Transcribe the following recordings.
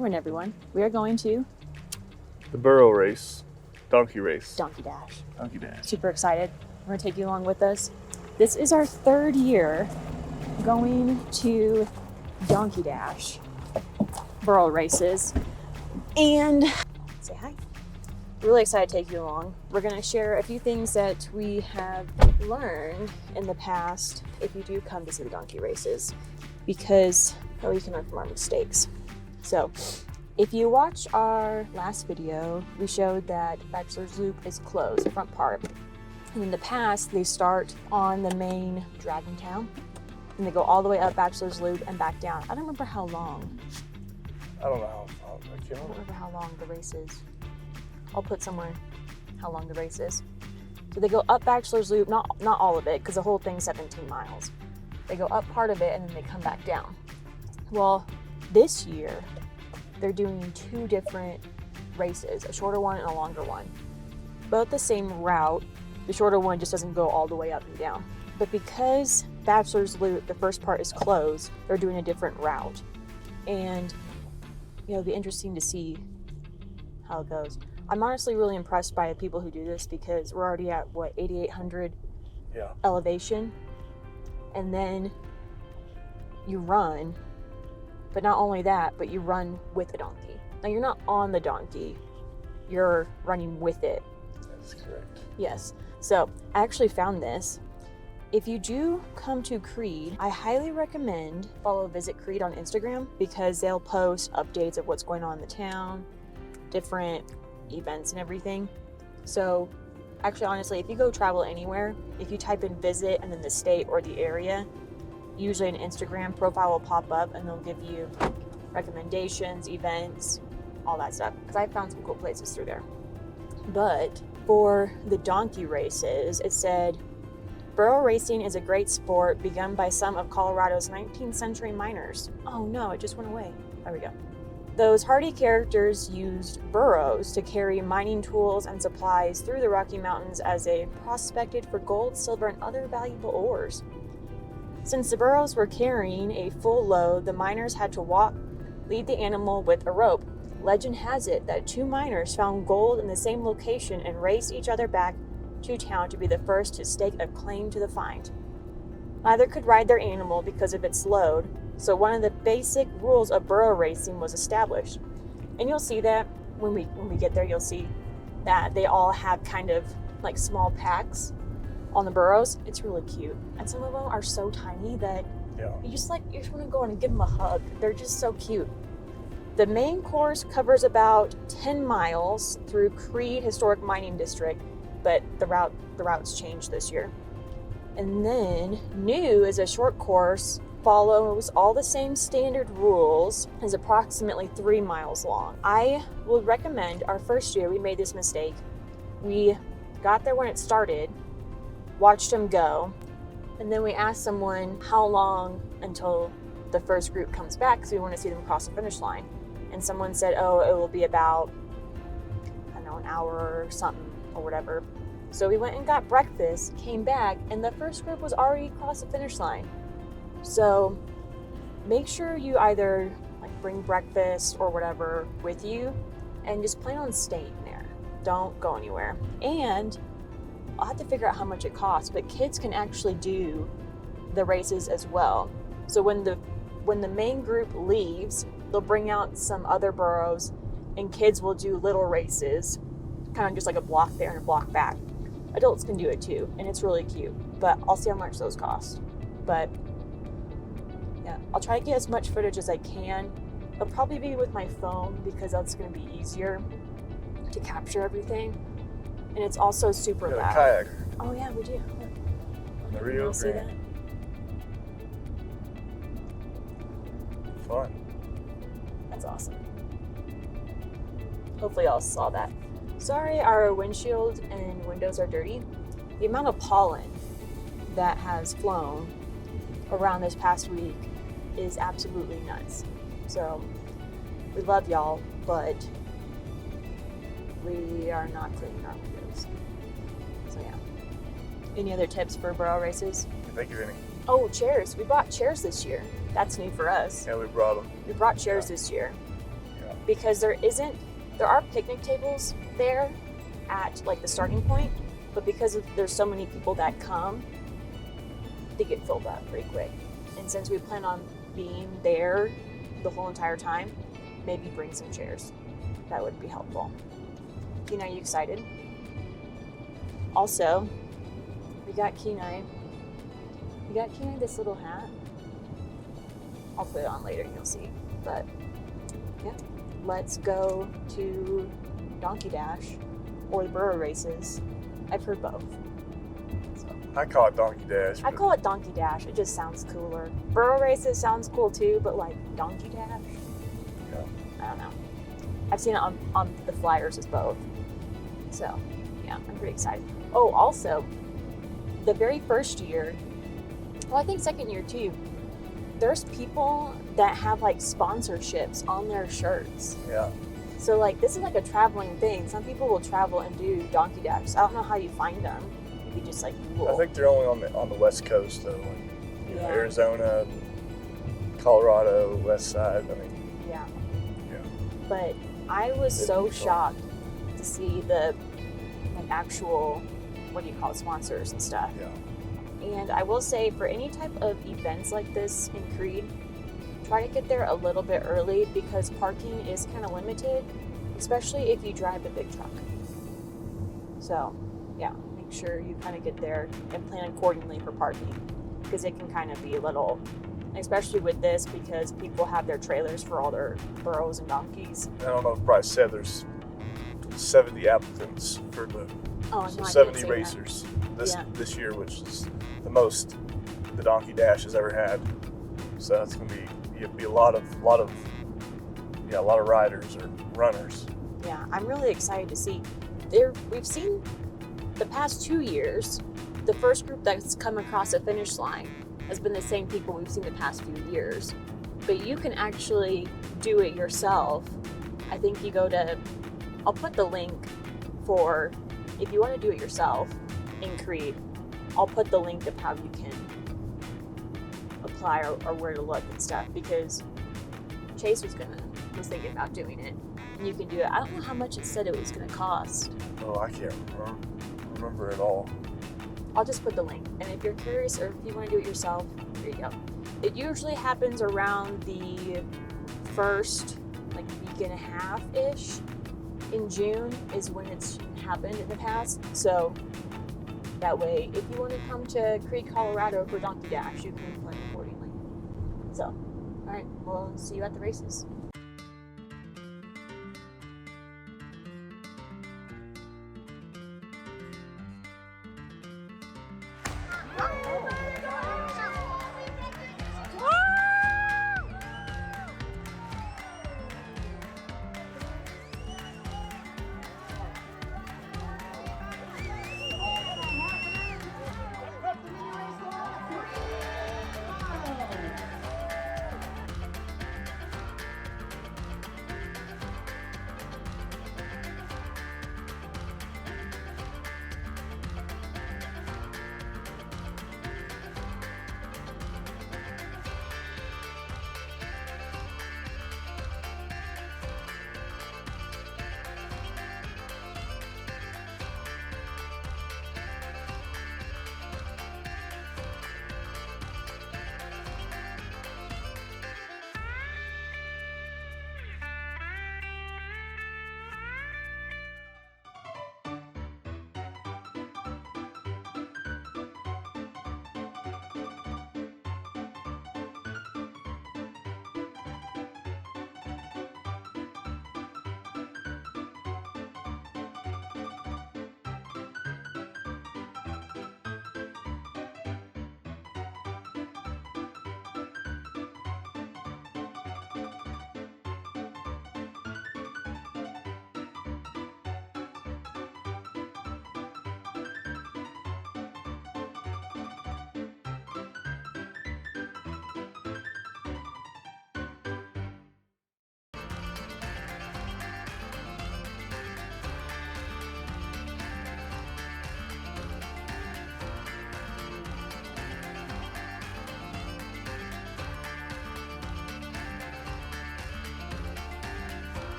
Morning, everyone. We are going to The burro race, donkey race. Donkey Dash. Donkey dash. Super excited. We're going to take you along with us. This is our third year going to Donkey Dash burro races. And say hi. Really excited to take you along. We're going to share a few things that we have learned in the past if you do come to see the donkey races, because we can learn from our mistakes. So if you watch our last video, we showed that Bachelor's Loop is closed, the front part. And in the past, they start on the main Dragon Town and they go all the way up Bachelor's Loop and back down. I don't remember how long. I don't know. I don't remember how long the race is. I'll put somewhere how long the race is. So they go up Bachelor's Loop, not all of it, because the whole thing's 17 miles. They go up part of it and then they come back down. Well, this year, they're doing two different races, a shorter one and a longer one. Both the same route. The shorter one just doesn't go all the way up and down. But because Bachelor's Loop, the first part is closed, they're doing a different route. And it'll be interesting to see how it goes. I'm honestly really impressed by the people who do this, because we're already at 8,800 elevation, and then you run. But not only that, but you run with a donkey. Now you're not on the donkey, you're running with it. That's correct. Yes. So I actually found this. If you do come to Creede, I highly recommend Visit Creede on Instagram, because they'll post updates of what's going on in the town, different events and everything. So actually, honestly, if you go travel anywhere, if you type in visit and then the state or the area, usually an Instagram profile will pop up and they'll give you recommendations, events, all that stuff. Because I found some cool places through there. But for the donkey races, it said, burro racing is a great sport begun by some of Colorado's 19th century miners. Oh no, it just went away. There we go. Those hardy characters used burros to carry mining tools and supplies through the Rocky Mountains as they prospected for gold, silver, and other valuable ores. Since the burros were carrying a full load, the miners had to lead the animal with a rope. Legend has it that two miners found gold in the same location and raced each other back to town to be the first to stake a claim to the find. Neither could ride their animal because of its load, so one of the basic rules of burro racing was established. And you'll see that when we get there, you'll see that they all have kind of like small packs on the burros. It's really cute. And some of them are so tiny that you just want to go in and give them a hug. They're just so cute. The main course covers about 10 miles through Creede Historic Mining District, but the routes changed this year. And then new is a short course, follows all the same standard rules, is approximately 3 miles long. I would recommend, our first year we made this mistake. We got there when it started, watched them go, and then we asked someone how long until the first group comes back, because we want to see them cross the finish line. And someone said, oh, it will be about, an hour or something or whatever. So we went and got breakfast, came back, and the first group was already across the finish line. So make sure you either bring breakfast or whatever with you, and just plan on staying there. Don't go anywhere. And I'll have to figure out how much it costs, but kids can actually do the races as well. So when the main group leaves, they'll bring out some other burros, and kids will do little races, kind of just like a block there and a block back. Adults can do it too, and it's really cute, but I'll see how much those cost. But yeah, I'll try to get as much footage as I can. It'll probably be with my phone, because that's going to be easier to capture everything. And it's also super loud. Kayak. Oh yeah, we do. On the Rio You'll see Grande. that? Fun. That's awesome. Hopefully y'all saw that. Sorry, our windshield and windows are dirty. The amount of pollen that has flown around this past week is absolutely nuts. So we love y'all, but we are not cleaning our windows. So yeah. Any other tips for burro races? Thank you, Vinny. Oh, chairs. We bought chairs this year. That's new for us. Yeah, we brought them. We brought chairs this year. Yeah. because there are picnic tables there at like the starting point, but because there's so many people that come, they get filled up pretty quick. And since we plan on being there the whole entire time, maybe bring some chairs. That would be helpful. Kenai, you excited? Also, we got Kenai this little hat. I'll put it on later and you'll see. But yeah, let's go to Donkey Dash or the burro races. I've heard both. So, I call it Donkey Dash. I call it Donkey Dash. It just sounds cooler. Burro races sounds cool too, but like Donkey Dash? Yeah. I don't know. I've seen it on the flyers as both. So yeah, I'm pretty excited. Oh, also, the very first year, well, I think second year too, there's people that have like sponsorships on their shirts. Yeah. So like this is like a traveling thing. Some people will travel and do Donkey Dash. I don't know how you find them. You just like Google. I think they're only on the West Coast though, like Yeah. Arizona, Colorado, West Side. I mean, Yeah. yeah. But I was It'd so be fun. shocked to see the like actual, what do you call it, sponsors and stuff. Yeah. And I will say, for any type of events like this in Creede, try to get there a little bit early because parking is kind of limited, especially if you drive the big truck. So, yeah, make sure you kind of get there and plan accordingly for parking because it can kind of be a little, especially with this because people have their trailers for all their burros and donkeys. I don't know if Bryce said there's 70 applicants for the Oh, so no, I 70 didn't say that. racers Yeah. this year, which is the most the Donkey Dash has ever had. So that's gonna be a lot of riders or runners. Yeah, I'm really excited to see. We've seen the past 2 years, the first group that's come across the finish line has been the same people we've seen the past few years. But you can actually do it yourself. I think you go to, I'll put the link for, if you want to do it yourself in Creede, I'll put the link of how you can apply or where to look and stuff because Chase was thinking about doing it. And you can do it. I don't know how much it said it was going to cost. Oh, I can't remember at all. I'll just put the link. And if you're curious or if you want to do it yourself, there you go. It usually happens around the first like week and a half-ish in June is when it's happened in the past. So that way, if you want to come to Creede, Colorado for Donkey Dash, you can plan accordingly. So, all right, we'll see you at the races.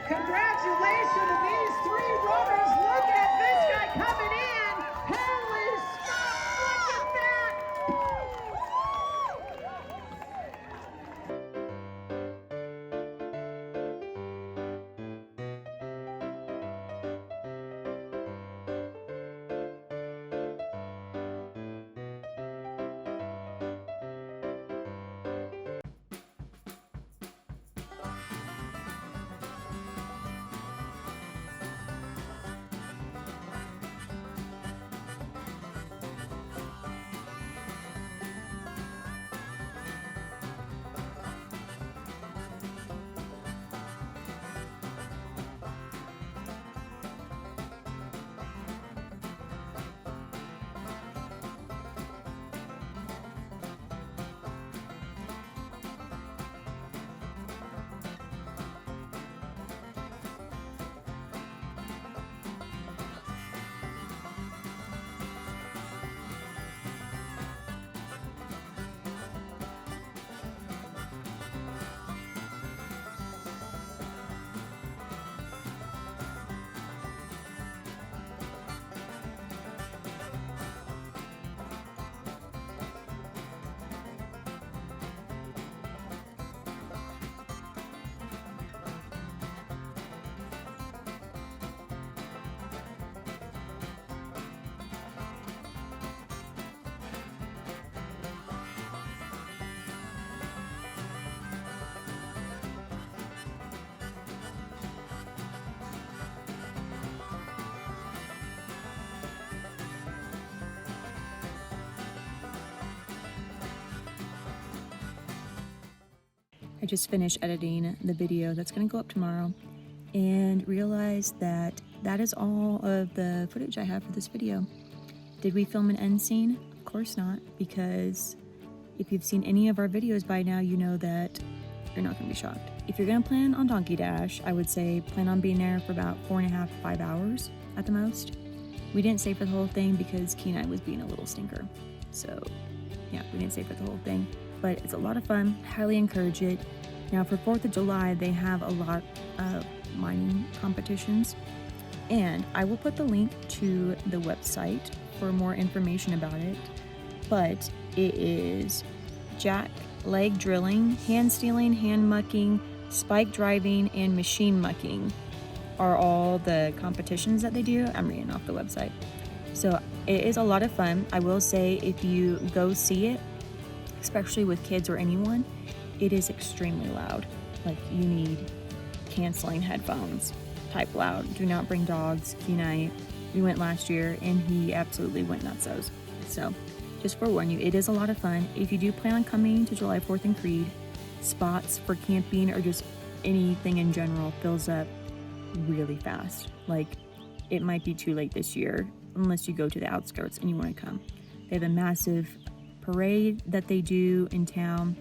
Congratulations to these three runners. Look at this guy coming in. Holy smokes, look at that. I just finished editing the video that's going to go up tomorrow and realized that that is all of the footage I have for this video. Did we film an end scene? Of course not, because if you've seen any of our videos by now, you know that you're not going to be shocked. If you're going to plan on Donkey Dash, I would say plan on being there for about 4.5 to 5 hours at the most. We didn't stay for the whole thing because Kenai was being a little stinker. So yeah, we didn't stay for the whole thing. But it's a lot of fun, highly encourage it. Now for 4th of July, they have a lot of mining competitions, and I will put the link to the website for more information about it, but it is jack leg drilling, hand stealing, hand mucking, spike driving, and machine mucking are all the competitions that they do. I'm reading off the website. So it is a lot of fun. I will say if you go see it, especially with kids or anyone, it is extremely loud. Like, you need canceling headphones type loud. Do not bring dogs. Kenai, we went last year and he absolutely went nutsos. So just forewarn you, it is a lot of fun. If you do plan on coming to July 4th in Creede, spots for camping or just anything in general fills up really fast. Like, it might be too late this year unless you go to the outskirts and you want to come. They have a massive parade that they do in town.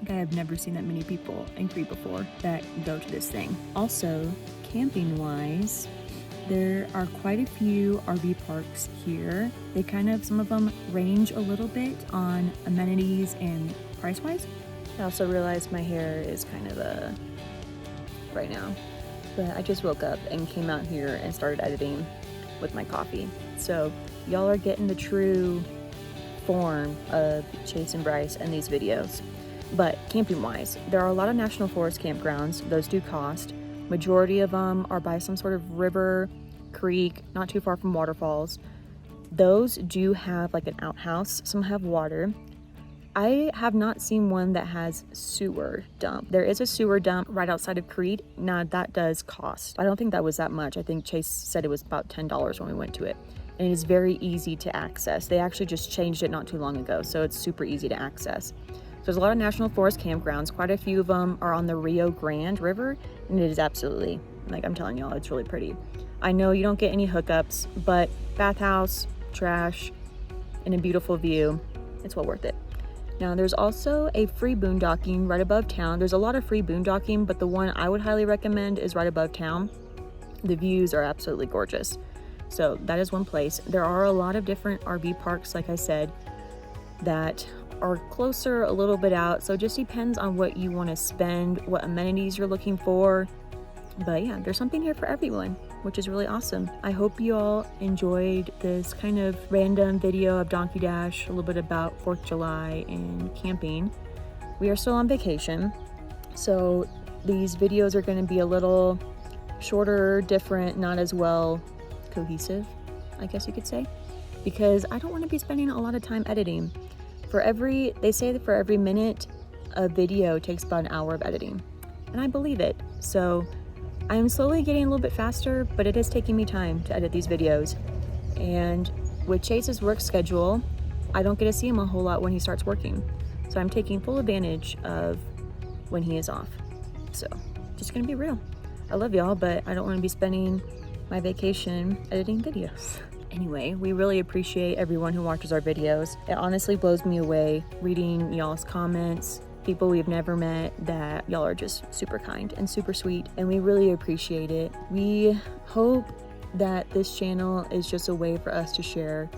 Like, I have never seen that many people in Creede before that go to this thing. Also, camping wise, there are quite a few RV parks here. They kind of, some of them range a little bit on amenities and price wise. I also realized my hair is kind of right now, but I just woke up and came out here and started editing with my coffee. So y'all are getting the true form of Chase and Bryce and these videos. But camping wise, there are a lot of national forest campgrounds. Those do cost. Majority of them are by some sort of river, creek, not too far from waterfalls. Those do have like an outhouse. Some have water. I have not seen one that has sewer dump. There is a sewer dump right outside of Creede. Now that does cost. I don't think that was that much. I think Chase said it was about $10 when we went to it. And it is very easy to access. They actually just changed it not too long ago, so it's super easy to access. So there's a lot of national forest campgrounds. Quite a few of them are on the Rio Grande River, and it is absolutely, like I'm telling y'all, it's really pretty. I know you don't get any hookups, but bathhouse, trash, and a beautiful view, it's well worth it. Now there's also a free boondocking right above town. There's a lot of free boondocking, but the one I would highly recommend is right above town. The views are absolutely gorgeous. So that is one place. There are a lot of different RV parks, like I said, that are closer a little bit out. So it just depends on what you want to spend, what amenities you're looking for. But yeah, there's something here for everyone, which is really awesome. I hope you all enjoyed this kind of random video of Donkey Dash, a little bit about 4th of July and camping. We are still on vacation, so these videos are going to be a little shorter, different, not as well cohesive, I guess you could say, because I don't want to be spending a lot of time editing. They say that for every minute a video takes about an hour of editing, and I believe it. So I'm slowly getting a little bit faster, but it is taking me time to edit these videos. And with Chase's work schedule, I don't get to see him a whole lot when he starts working. So I'm taking full advantage of when he is off. So just gonna be real. I love y'all, but I don't want to be spending my vacation editing videos. Anyway, we really appreciate everyone who watches our videos. It honestly blows me away reading y'all's comments, people we've never met, that y'all are just super kind and super sweet, and we really appreciate it. We hope that this channel is just a way for us to share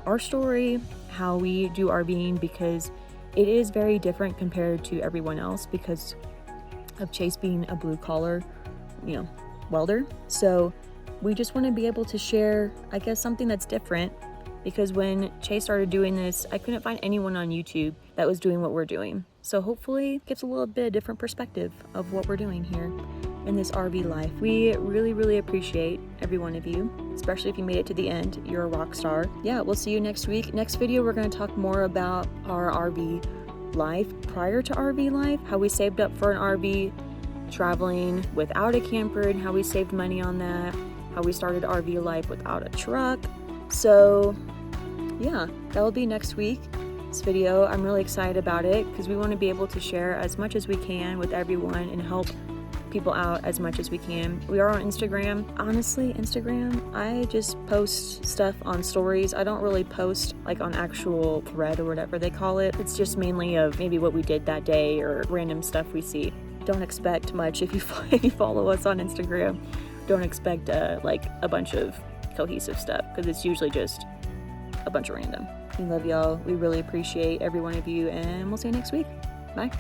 our story, how we do RVing, because it is very different compared to everyone else because of Chase being a blue collar, welder. So we just want to be able to share, I guess, something that's different, because when Chase started doing this, I couldn't find anyone on YouTube that was doing what we're doing. So hopefully it gives a little bit of different perspective of what we're doing here in this RV life. We really, really appreciate every one of you, especially if you made it to the end. You're a rock star. Yeah, we'll see you next week. Next video, we're going to talk more about our RV life prior to RV life, how we saved up for an RV, traveling without a camper, and how we saved money on that, how we started RV life without a truck. So yeah, that will be next week. This video, I'm really excited about it because we want to be able to share as much as we can with everyone and help people out as much as we can. We are on Instagram. Honestly, Instagram, I just post stuff on stories. I don't really post like on actual thread or whatever they call it. It's just mainly of maybe what we did that day or random stuff we see. Don't expect much if you follow us on Instagram. Don't expect like a bunch of cohesive stuff because it's usually just a bunch of random. We love y'all. We really appreciate every one of you, and we'll see you next week. Bye.